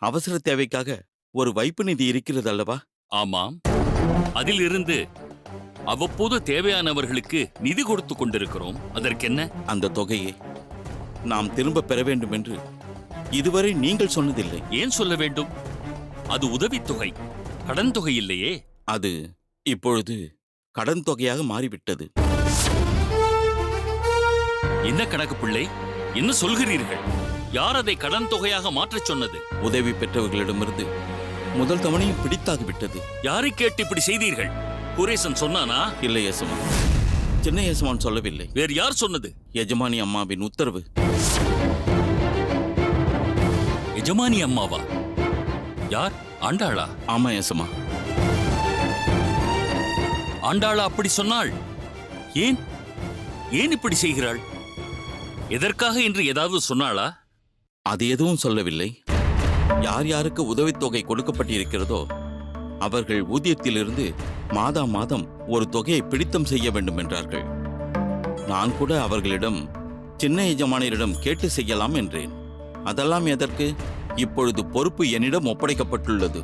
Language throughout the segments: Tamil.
அவசர தேவைக்காக ஒரு வைப்பு நிதி இருக்கிறது அல்லவா? ஆமாம், அதிலிருந்து அவ்வப்போது தேவையானவர்களுக்கு நிதி கொடுத்து கொண்டிருக்கிறோம். அதற்கென்ன? அந்த தொகையை நாம் திரும்ப பெற வேண்டும் என்று இதுவரை நீங்கள் சொன்னதில்லை. ஏன் சொல்ல வேண்டும்? அது உதவித்தொகை, கடன் தொகை இல்லையே. அது இப்பொழுது கடன் தொகையாக மாறிவிட்டது. என்ன கணக்கு பிள்ளை, என்ன சொல்கிறீர்கள்? யார் அதை கடன் தொகையாக மாற்றச் சொன்னது? உதவி பெற்றவர்களிடமிருந்து முதல் தவணையும் பிடித்தாகிவிட்டது. யாரை கேட்டு இப்படி செய்தீர்கள்? குரேசன் சொன்னானா? இல்லை எசமான், சின்ன எசமான் சொல்லவில்லை. வேறு யார் சொன்னது? எஜமானி அம்மாவின் உத்தரவு. எஜமானி அம்மாவா? யார்? ஆண்டாளா? ஆமா எசமா. ஆண்டாளா அப்படி சொன்னாள்? ஏன் ஏன் இப்படி செய்கிறாள்? எதற்காக என்று ஏதாவது சொன்னாளா? அது எதுவும் சொல்லவில்லை. யார் யாருக்கு உதவித்தொகை கொடுக்கப்பட்டிருக்கிறதோ அவர்கள் ஊதியத்திலிருந்து மாதா மாதம் ஒரு தொகையை பிடித்தம் செய்ய வேண்டும் என்றார்கள். நான் கூட அவர்களிடம் சின்ன எஜமானியரிடம் கேட்டு செய்யலாம் என்றேன். அதெல்லாம் எதற்கு? இப்பொழுது பொறுப்பு என்னிடம் ஒப்படைக்கப்பட்டுள்ளது.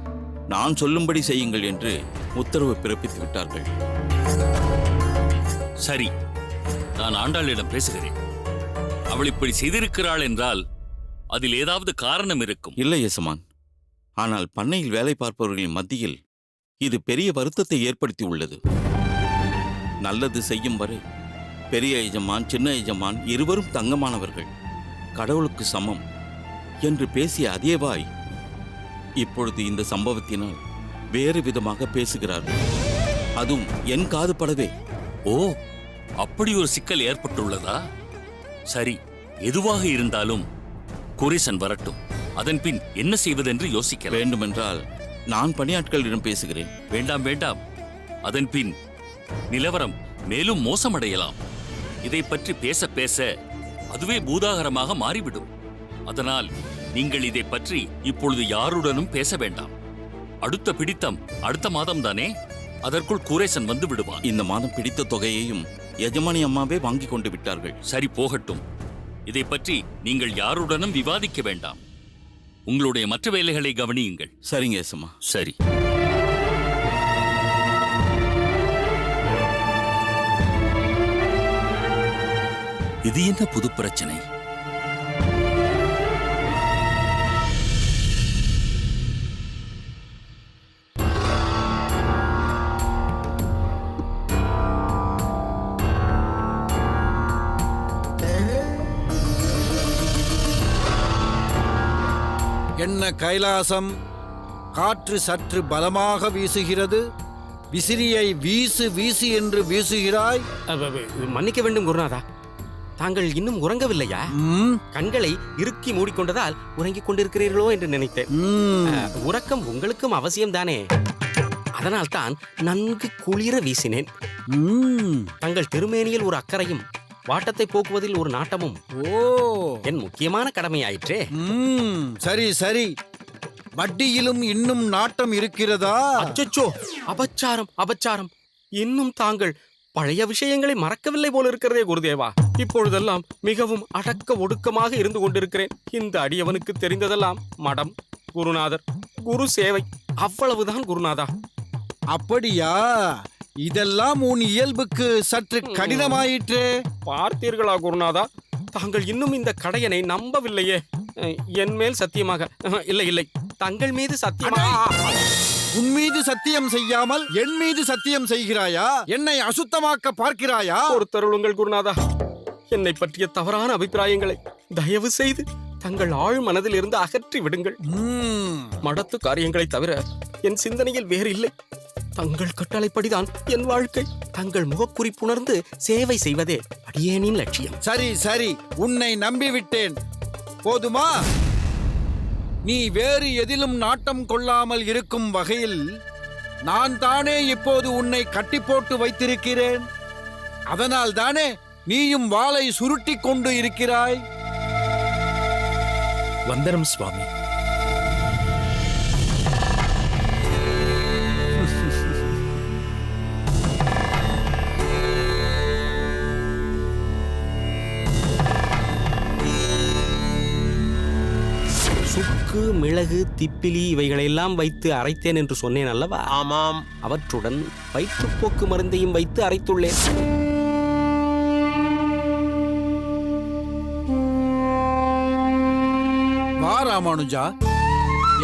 நான் சொல்லும்படி செய்யுங்கள் என்று உத்தரவு பிறப்பித்து விட்டார்கள். சரி, நான் ஆண்டாளிடம் பேசுகிறேன். அவள் இப்படி செய்திருக்கிறாள் என்றால் அதில் ஏதாவது காரணம் இருக்கும். இல்லை எசமான், ஆனால் பண்ணையில் வேலை பார்ப்பவர்களின் மத்தியில் இது பெரிய வருத்தத்தை ஏற்படுத்தி உள்ளது. நல்லது செய்யும் வரை பெரிய எஜமான் சின்ன எஜமான் இருவரும் தங்கமானவர்கள், கடவுளுக்கு சமம் என்று பேசிய அதே வாய் இப்பொழுது இந்த சம்பவத்தினால் வேறு விதமாக பேசுகிறார்கள். அதுவும் என் காது படவே. ஓ, அப்படி ஒரு சிக்கல் ஏற்பட்டுள்ளதா? சரி, எதுவாக இருந்தாலும் குரேசன் வரட்டும். அதன் பின் என்ன செய்வதென்று யோசிக்க வேண்டுமென்றால் நான் பணியாட்களிடம் பேசுகிறேன். வேண்டாம் வேண்டாம், அதன் பின் நிலவரம் மேலும் மோசமடையலாம். இதை பற்றி பேச பேச அதுவே பூதாகரமாக மாறிவிடும். அதனால் நீங்கள் இதை பற்றி இப்பொழுது யாருடனும் பேச வேண்டாம். அடுத்த பிடித்தம் அடுத்த மாதம் தானே, அதற்குள் குரேசன் வந்து விடுவான். இந்த மாதம் பிடித்த தொகையையும் எஜமானி அம்மாவே வாங்கி கொண்டு விட்டார்கள். சரி, போகட்டும். இதை பற்றி நீங்கள் யாருடனும் விவாதிக்க வேண்டாம். உங்களுடைய மற்ற வேலைகளை கவனியுங்கள். சரிங்க எசமா. சரி. இது என்ன புது பிரச்சனை? என்ன கைலாசம், காற்று சற்று பலமாக வீசுகிறது. விசிறியை வீசு வீசு என்று வீசுகிறாய். மன்னிக்க வேண்டும் குருநாதா, தாங்கள் இன்னும் உறங்கவில்லையா? கண்களை இறுக்கி மூடிக்கொண்டதால் உறங்கிக் கொண்டிருக்கிறீர்களோ என்று நினைத்தேன். உறக்கம் உங்களுக்கும் அவசியம்தானே, அதனால் தான் நன்கு குளிர வீசினேன். தங்கள் திருமேனியில் ஒரு அக்கறையும் வாட்டத்தை போக்குவதில் ஒரு நாட்டமும் என் முக்கியமான கடமையாயிற்றே. சரி சரி, வட்டியிலும் இன்னும் நாட்டம் இருக்கிறதா? அச்சச்சோ, அபச்சாரம் அபச்சாரம். இன்னும் தாங்கள் பழைய விஷயங்களை மறக்கவில்லை போல இருக்கிறதே குருதேவா. இப்பொழுதெல்லாம் மிகவும் அடக்க ஒடுக்கமாக இருந்து கொண்டிருக்கிறேன். இந்த அடியவனுக்கு தெரிந்ததெல்லாம் மடம், குருநாதர், குரு சேவை, அவ்வளவுதான் குருநாதா. அப்படியா? இதெல்லாம் உன் இயல்புக்கு சற்று கடினமாயிற்றே. பார்த்தீர்களா குருநாதா, தாங்கள் இன்னும் இந்த கடையனை நம்பவில்லையே. என் மேல் சத்தியமாக. இல்லை இல்லை, தங்கள் மீது சத்தியமாக. உன் மீது சத்தியம் செய்யாமல் என் மீது சத்தியம் செய்கிறாயா? என்னை அசுத்தமாக்க பார்க்கிறாயா? பொறுத்தருளுங்கள் குருநாதா, என்னை பற்றிய தவறான அபிப்பிராயங்களை தயவு செய்து தங்கள் ஆழ் மனதில் இருந்து அகற்றி விடுங்கள். மடத்து காரியங்களை தவிர என் சிந்தனையில் வேறு இல்லை. தங்கள் கட்டளைப்படிதான் என் வாழ்க்கை. தங்கள் முகக்குறிப்புணர்ந்து சேவை செய்வதே அடியேனின் லட்சியம். சரி சரி, உன்னை நம்பிவிட்டேன். போதுமா? நீ வேறு எதிலும் நாட்டம் கொள்ளாமல் இருக்கும் வகையில் நான் தானே இப்போது உன்னை கட்டி போட்டு வைத்திருக்கிறேன். அதனால் தானே நீயும் வாளை சுருட்டி கொண்டு இருக்கிறாய். வந்தனம் சுவாமி. சுக்கு மிளகு, திப்பிலி இவைகளெல்லாம் வைத்து அரைத்தேன் என்று சொன்னேன் அல்லவா? ஆமாம். அவற்றுடன் வயிற்றுப்போக்கு மருந்தையும் வைத்து அரைத்துள்ளேன். வா ராமானுஜா,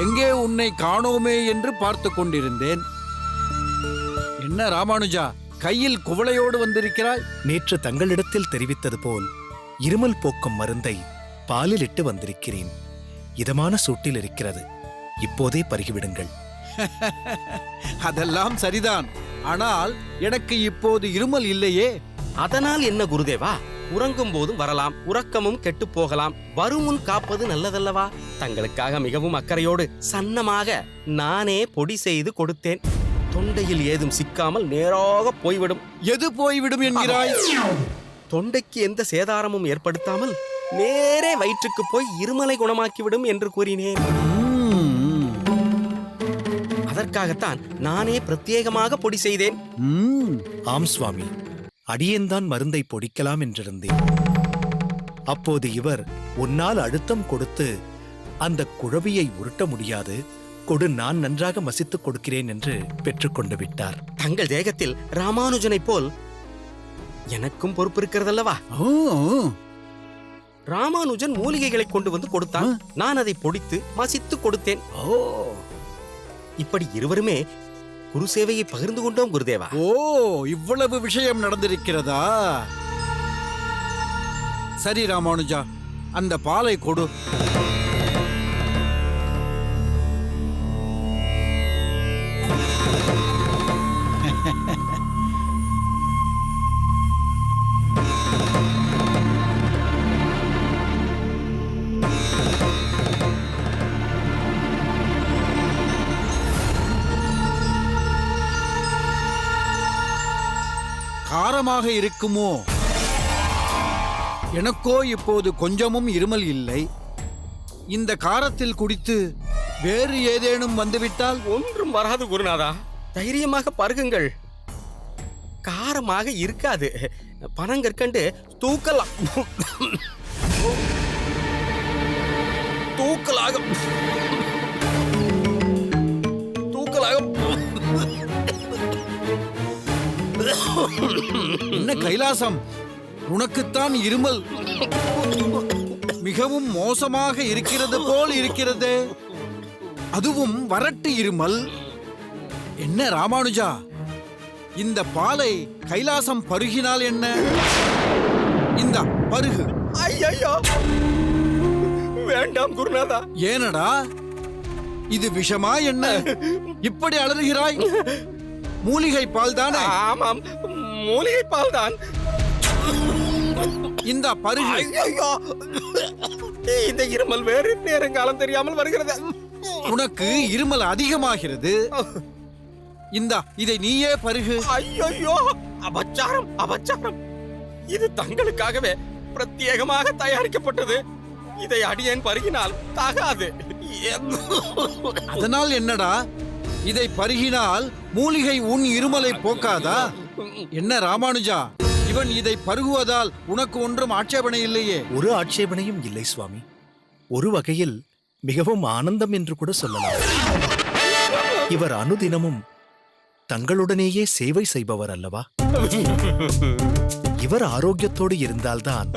எங்கே உன்னை காணோமே என்று பார்த்து கொண்டிருந்தேன். என்ன ராமானுஜா, கையில் குவளையோடு வந்திருக்கிறாய்? நேற்று தங்களிடத்தில் தெரிவித்தது போல் இருமல் போக்கும் மருந்தை பாலில் இட்டு வந்திருக்கிறேன். இதமான சூட்டில் இருக்கிறது, இப்போதே பருகிவிடுங்கள். அதெல்லாம் சரிதான், ஆனால் எனக்கு இப்போது இருமல் இல்லையே. அதனால் என்ன குருதேவா? உறங்கும் போதும் வரலாம், உறக்கமும் கெட்டு போகலாம். வருமுன் காப்பது நல்லதல்லவா? தங்களுக்காக மிகவும் அக்கறையோடு சன்னமாக நானே பொடி செய்து கொடுத்தேன். தொண்டையில் ஏதும் சிக்காமல் நேராக போய்விடும். எது போய்விடும் என்கிறாய்? தொண்டைக்கு எந்த சேதாரமும் ஏற்படுத்தாமல் நேரே வயிற்றுக்கு போய் இருமலை குணமாக்கிவிடும் என்று கூறினேன். அதற்காகத்தான் நானே பிரத்யேகமாக பொடி செய்தேன். ஆம் சுவாமி, அடியேன்தான் மருந்தை பொடிக்கலாம் என்றிருந்தேன். அப்போது இவர் உன்னால் அழுத்தம் கொடுத்து அந்த குழவியை உருட்ட முடியாது, கொடு, நான் நன்றாக மசித்துக் கொடுக்கிறேன் என்று பெற்றுக்கொண்டு விட்டார். தங்கள் தேகத்தில் ராமானுஜனைப் போல் எனக்கும் பொறுப்பு இருக்கிறதல்லவா? ராமானுஜன் மூலிகைகளை கொண்டு வந்து கொடுத்தான், நான் அதை பொடித்து மசித்து கொடுத்தேன். இப்படி இருவருமே குரு சேவையை பகிர்ந்து கொண்டோம் குருதேவா. ஓ, இவ்வளவு விஷயம் நடந்திருக்கிறதா? சரி ராமானுஜா, அந்த பாலை கொடு. காரமாக இருக்குமோ? எனக்கோ இப்போது கொஞ்சமும் இருமல் இல்லை. இந்த காரத்தில் குடித்து வேறு ஏதேனும் வந்துவிட்டால்? ஒன்றும் வராது குருநாதா, தைரியமாக பருகுங்கள். காரமாக இருக்காது. பனங்கற்கண்டு தூக்கலாம். தூக்கலாக என்ன கைலாசம், உனக்குத்தான் இருமல் மிகவும் மோசமாக இருக்கிறது போல் இருக்கிறது. அதுவும் வறட்டு இருமல். என்ன ராமானுஜா, இந்த பாலை கைலாசம் பருகினால் என்ன? இந்த பருகு. ஐயோ, வேண்டாம் குருநாதா. ஏனடா, இது விஷமா என்ன? இப்படி அலறுகிறாய்? மூலிகை பால் தானே? ஆமாம், மூலிகை பால் தான். இந்த பருகு. ஐயோ, இந்த இருமல் வேறு நேரங்காலம் தெரியாமல் வருகிறது. உனக்கு இருமல் அதிகமாகிறது. இதை நீயே பருகு. ஐயோ, அபச்சாரம், அபச்சாரம். இது தங்களுக்காகவே பிரத்யேகமாக தயாரிக்கப்பட்டது. இதை அடியேன் பருகினால் தாகாது. அதனால் என்னடா, இதை பருகினால் மூலிகை உன் இருமலை போக்காதா? என்ன ராமானுஜா, இவன் இதை பருகுவதால் உனக்கு ஒன்றும் ஆட்சேபனை இல்லையே? ஒரு ஆட்சேபனையும் இல்லை சுவாமி. ஒரு வகையில் மிகவும் ஆனந்தம் என்று கூட சொல்லலாம். இவர் அனுதினமும் தங்களுடனேயே சேவை செய்பவர் அல்லவா? இவர் ஆரோக்கியத்தோடு இருந்தால்தான்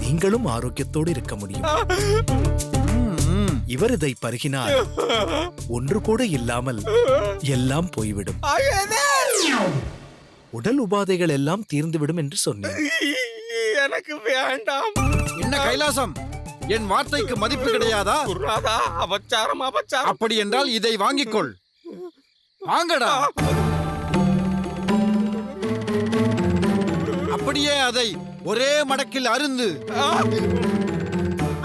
நீங்களும் ஆரோக்கியத்தோடு இருக்க முடியும். இவர் இதை பருகினால் ஒன்று கூட இல்லாமல் எல்லாம் போய்விடும். உடல் உபாதைகள் எல்லாம் தீர்ந்துவிடும் என்று சொன்னேன். எனக்கு வேண்டாம். என்ன கைலாசம், என் வார்த்தைக்கு மதிப்பு கிடையாதா? குருநாதா, அபச்சாரம், அபச்சாரம். அப்படி என்றால் இதை வாங்கிக்கொள். வாங்கடா. அப்படியே அதை ஒரே மடக்கில் அருந்து.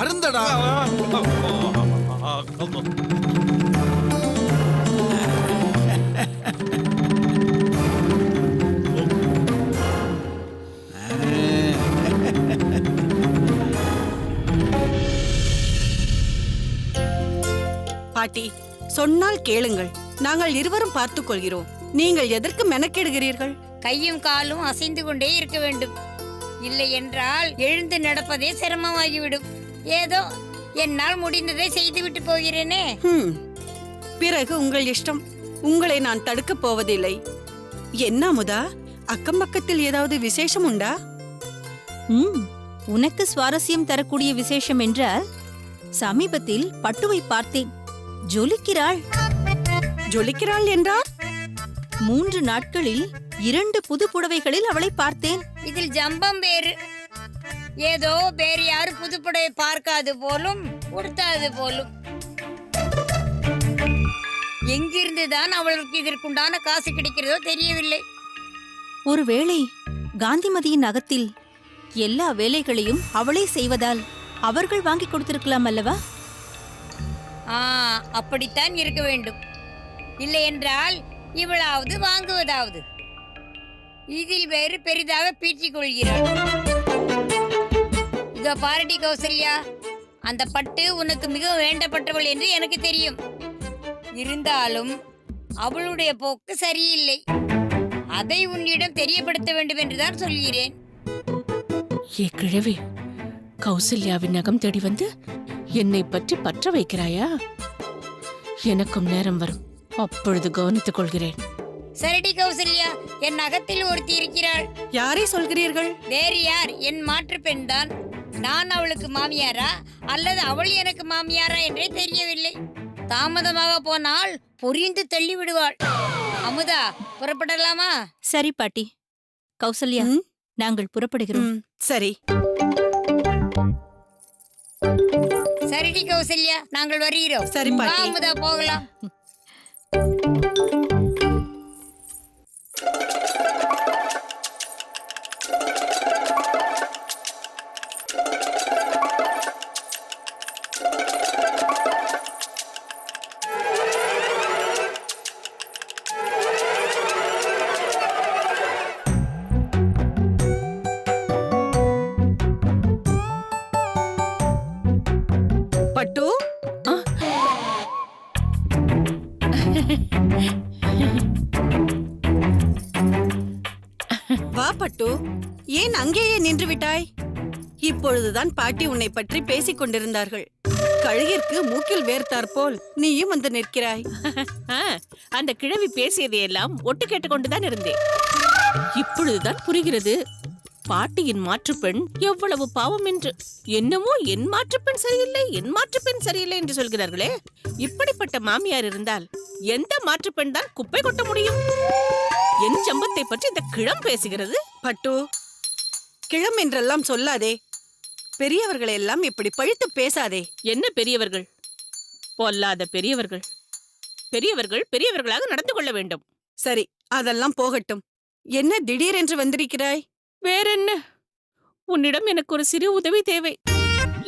அருந்தடா. பாட்டி, சொன்னால் கேளுங்கள். நாங்கள் இருவரும் பார்த்துக் கொள்கிறோம். நீங்கள் எதற்கு மெனக்கெடுகிறீர்கள்? கையும் காலும் அசைந்து கொண்டே இருக்க வேண்டும். இல்லை என்றால் எழுந்து நடப்பதே சிரமமாகிவிடும். ஏதோ என்னால் முடிந்ததை செய்துவிட்டு போகிறேனே. பிறகு உங்கள் இஷ்டம். உங்களை நான் தடுக்கப் போவதில்லை. என்ன அமுதா, அக்கம் பக்கத்தில் ஏதாவது விசேஷம் உண்டா? உனக்கு சுவாரஸ்யம் தரக்கூடிய விசேஷம் என்றால் சமீபத்தில் பட்டுவை பார்த்தேன். ஜொலிக்கிறாள். ஜொலிக்கிறாள் என்றார்? 3 நாட்களில் 2 புது புடவைகளில் அவளை பார்த்தேன். இதில் ஜம்பம் வேறு. ஏதோ வேறு யாரும் புதுப்படையை பார்க்காது போலும், உடுத்தாது போலும். எங்கிருந்துதான் அவளுக்கு இதற்குண்டான காசு கிடைக்கிறதோ தெரியவில்லை. ஒருவேளை காந்திமதியின் அகத்தில் எல்லா வேலைகளையும் அவளே செய்வதால் அவர்கள் வாங்கி கொடுத்திருக்கலாம் அல்லவா? அப்படித்தான் இருக்க வேண்டும். இல்லை என்றால் இவளாவது வாங்குவதாவது. இதில் வேறு பெரிதாக பீற்றிக் கொள்கிறாள். இதோ பாரடி கௌசல்யா, அந்த பட்டு உனக்கு மிக வேண்டப்பட்டவள் என்று எனக்கு தெரியும். இருந்தாலும் அவளுடைய போக்கு சரியில்லை. அதை உன்னிடம் தெரியப்படுத்த வேண்டும் என்றுதான் சொல்கிறேன். ஏ கிழவி, கௌசல்யாவின் நகம் தேடி வந்து என்னை பற்றி பற்ற வைக்கிறாயா? எனக்கும் நேரம் வரும், அப்பொழுது கவனித்துக் கொள்கிறேன். சரிடி கௌசல்யா, என் நகத்தில் ஒருத்தி இருக்கிறாள். யாரை சொல்கிறீர்கள்? வேறு யார், என் மாற்று பெண் தான். நான் அவளுக்கு மாமியாரா அல்லது அவள் எனக்கு மாமியாரா என்றே தெரியவில்லை. தாமதமாக போனால் பொரிந்து தள்ளி விடுவாள். அமுதா, புறப்படலாமா? சரி பாட்டி. கௌசல்யா, நாங்கள் புறப்படுகிறோம். சரி. சரிடி கௌசல்யா, நாங்கள் வருகிறோம். சரி பாட்டி. அமுதா, போகலாம். பட்டு, வா பட்டு. ஏன் அங்கேயே நின்று விட்டாய்? இப்பொழுதுதான் பாட்டி உன்னை பற்றி பேசிக் கொண்டிருந்தார்கள். கழுகிற்கு மூக்கில் வேர்த்தாற் போல் நீயும் வந்து நிற்கிறாய். அந்த கிழவி பேசியதையெல்லாம் ஒட்டு கேட்டுக்கொண்டுதான் இருந்தேன். இப்பொழுதுதான் புரிகிறது பாட்டியின் மாற்றுப்பெண் எவ்வளவு பாவம் என்று. என்னமோ என் மாற்றுப்பெண் சரியில்லை, என் மாற்றுப்பெண் சரியில்லை என்று சொல்கிறார்களே. இப்படிப்பட்ட மாமியார் இருந்தால் எந்த மாற்றுப்பெண் தான் குப்பை கொட்ட முடியும்? என் சம்பத்தை பற்றி இந்த கிழம் பேசுகிறது. பட்டு, கிழம் என்றெல்லாம் சொல்லாதே. பெரியவர்களை எல்லாம் இப்படி பழித்து பேசாதே. என்ன பெரியவர்கள்? பொல்லாத பெரியவர்கள். பெரியவர்கள் பெரியவர்களாக நடந்து கொள்ள வேண்டும். சரி, அதெல்லாம் போகட்டும். என்ன திடீரென்று வந்திருக்கிறாய்? வேறென்ன, உன்னிடம் எனக்கு ஒரு சிறு உதவி தேவை.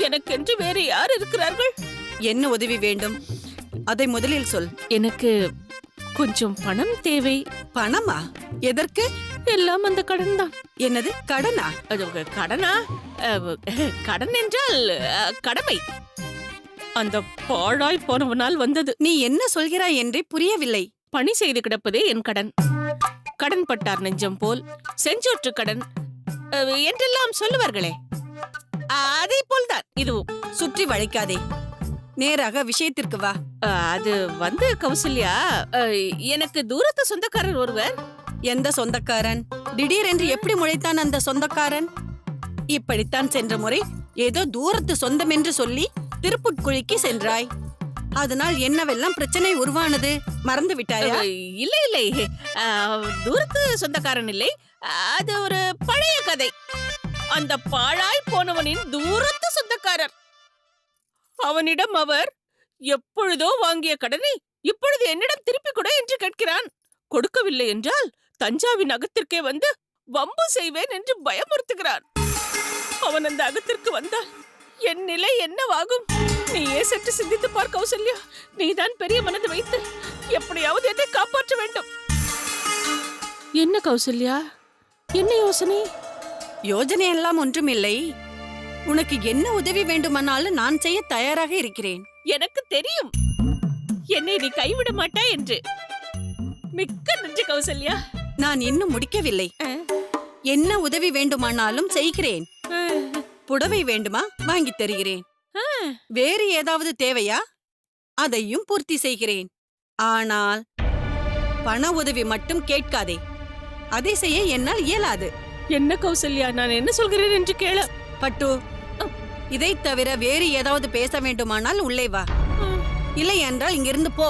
எனக்கென்று வேறு யார் இருக்கிறார்கள்? என்ன உதவி வேண்டும்? அதை முதலில் சொல். எனக்கு கொஞ்சம் பணம் தேவை. பணமா? எதற்கு? எல்லாம் அந்த கடன் தான். என்னது, கடனா? கடனா? கடன் என்றால் கடமை. அந்த பாழாய் போனவனால் வந்தது. நீ என்ன சொல்கிறாய் என்றே புரியவில்லை. பணி செய்து கிடப்பதே என் கடன். கடன் பட்டார் நெஞ்சம் போல், செஞ்சோற்று கடன் என்றெல்லாம் சொல்லுவார்களே, அதே போல்தான் இதுவும். சுற்றி வளைக்காதே, நேராக விஷயத்திற்கு வா. அது வந்து கௌசல்யா, எனக்கு தூரத்து சொந்தக்காரர் ஒருவர். எந்த சொந்தக்காரன்? திடீரென்று எப்படி முளைத்தான் அந்த சொந்தக்காரன்? இப்படித்தான் சென்ற முறை ஏதோ தூரத்து சொந்தம் என்று சொல்லி திருப்புட்குழிக்கு சென்றாய். அதனால் என்னவெல்லாம் பிரச்சனை உருவானது மறந்து விட்டாயா? இல்லை இல்லை, தூரத்து சொந்தக்காரன் இல்லை, அது ஒரு பழைய கதை. அந்த பாழாய் போனவனின் தூரத்து சொந்தக்காரர். அவனிடம் அவர் எப்பொழுதோ வாங்கிய கடனை இப்பொழுது என்னிடம் திருப்பி கொடு என்று கேட்கிறான். கொடுக்கவில்லை என்றால் தஞ்சாவின் அகத்திற்கே வந்து வம்பு செய்வேன் என்று பயமுறுத்துகிறான். அவன் அந்த அகத்திற்கு வந்தால் என் நிலை என்னவாகும்? நீயே சற்று சிந்தித்து பார் கௌசல்யா. நீதான் பெரிய மனது வைத்து எப்படியாவது என்னை காப்பாற்ற வேண்டும். என்ன கௌசல்யா, என்ன யோசனை? யோஜனை எல்லாம் ஒன்றுமில்லை. உனக்கு என்ன உதவி வேண்டுமானாலும் நான் செய்ய தயாராக இருக்கிறேன். எனக்கு தெரியும் என்னை நீ கைவிட மாட்டாய் என்று. மிக்க நன்றி கௌசல்யா. நான் இன்னும் முடிக்கவில்லை. என்ன உதவி வேண்டுமானாலும் செய்கிறேன். புடவை வேண்டுமா? வாங்கி தருகிறேன். வேறு ஏதாவது தேவையா? அதையும் பூர்த்தி செய்கிறேன். ஆனால் பண உதவி மட்டும் கேட்காதே. அதை செய்ய என்னால் இயலாது. என்ன கௌசல்யா, நான் என்ன சொல்கிறேன் என்று கேள. பட்டு, இதை தவிர வேறு ஏதாவது பேச வேண்டுமானால் உள்ளே வா. இல்லை என்றால் இங்கிருந்து போ.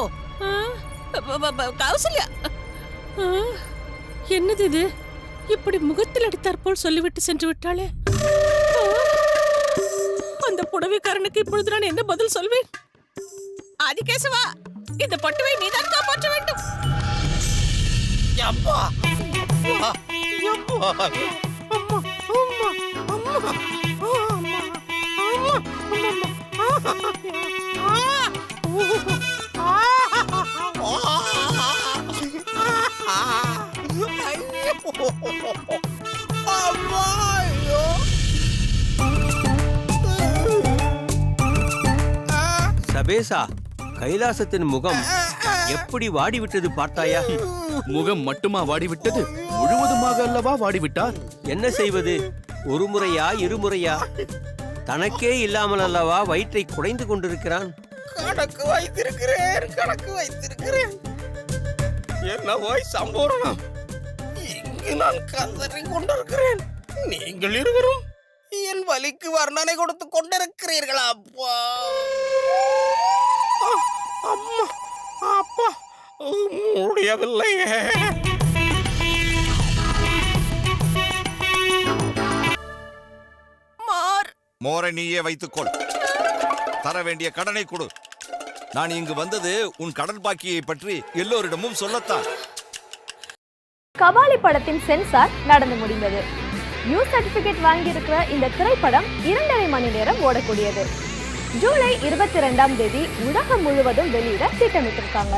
கௌசல்யா, என்னது இது? இப்படி முகத்தில் அடித்தாற் போல் சொல்லிவிட்டு சென்று விட்டாளே. அந்த புடவைக்காரனுக்கு இப்பொழுது நான் என்ன பதில் சொல்வேன்? ஆதிகேசவா, இந்த பட்டுவை நீதான் காப்பாற்ற வேண்டும். சபேசா, கைலாசத்தின் முகம் எப்படி வாடிவிட்டது பார்த்தாயா? முகம் மட்டுமா வாடிவிட்டது, முழுவதுமாக அல்லவா வாடிவிட்டார். என்ன செய்வது? ஒரு முறையா இருமுறையா? தனக்கே இல்லாமல் அல்லவா வயிற்றை குடைந்து கொண்டிருக்கிறான். கணக்கு வைத்திருக்கிறேன். என்னவோ சம்பூரணம். இங்கு நான் கதறி கொண்டிருக்கிறேன். நீங்கள் இருவரும் என் வலிக்கு வர்ணனை கொடுத்து கொண்டிருக்கிறீர்களா? அப்பா, அம்மா, அப்பா, முடியவில்லையே. மோரை நீயே வைத்துக்கொள். தர வேண்டிய கடனை கொடு. நான் இங்கு வந்தது உன் கடன் பாக்கியை பற்றி எல்லோரிடமும் சொல்லத்தான். கபாலி படத்தின் சென்சார் நடந்து முடிந்தது. நியூ சர்டிபிகேட் வாங்கியிருக்கிற இந்த திரைப்படம் 2.5 மணி நேரம் ஓடக்கூடியது. ஜூலை 22ஆம் தேதி உலகம் முழுவதும் வெளியிட திட்டமிட்டிருக்காங்க.